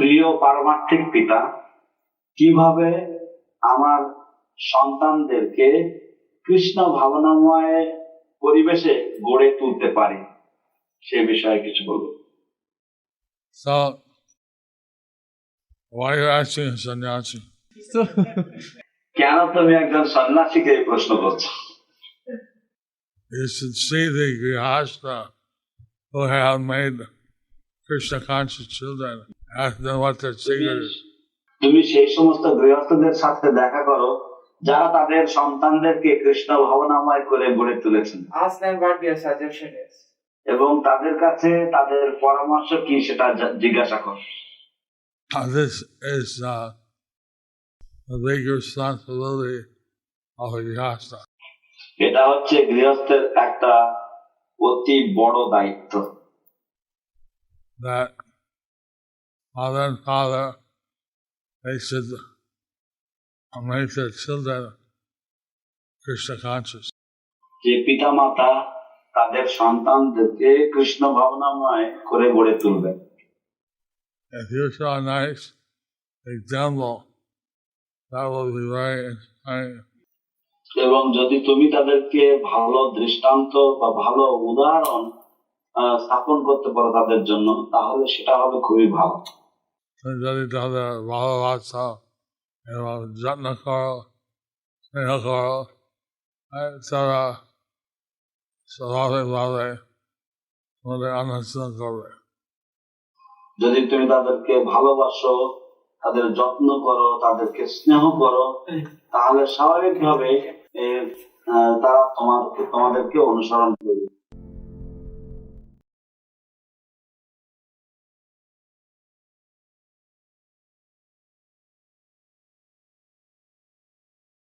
প্রিয় পারমার্থিক পিতা, কিভাবে আমার সন্তানদেরকে কৃষ্ণ ভাবনাময় পরিবেশে গড়ে তুলতে পারি সে বিষয়ে কিছু বলুন। So, why are you asking a sannyasi? So, কেন তুমি একজন সন্ন্যাসীকে এই প্রশ্ন করছো? You should see the grihastha who have made Krishna conscious children. Ask them what their secret is. তুমি সেই সমস্ত গৃহস্থদের সাথে দেখা করো যারা তাদের সন্তানদেরকে কৃষ্ণ ভাবনাময় করে গড়ে তুলেছেন, ask them what their suggestion is. এবং তাদের কাছে তাদের পরামর্শ কি সেটা জিজ্ঞাসা কর। This is a big responsibility of a grihastha. এটা হচ্ছে গৃহস্থের একটা অতি বড় দায়িত্ব, That mother and father, they should make their children Krishna conscious. যে পিতা মাতা তাদের সন্তানদেরকে কৃষ্ণ ভাবনাময় করে গড়ে তুলবে। If you show a nice example, that will be very inspiring. এবং যদি তুমি তাদেরকে ভালো দৃষ্টান্ত বা ভালো উদাহরণ স্থাপন করতে পারো তাদের জন্য, তাহলে সেটা হবে খুবই ভালো। যদি তাদের ভালোবাসা এবং যত্ন করো, স্নেহ করো, তারা স্বাভাবিকভাবে তোমাদের অনুষ্ঠান করবে। যদি তুমি তাদেরকে ভালোবাসো, তাদের যত্ন করো, তাদেরকে স্নেহ করো, তাহলে স্বাভাবিকভাবে তারা তোমাদেরকে অনুসরণ করবে।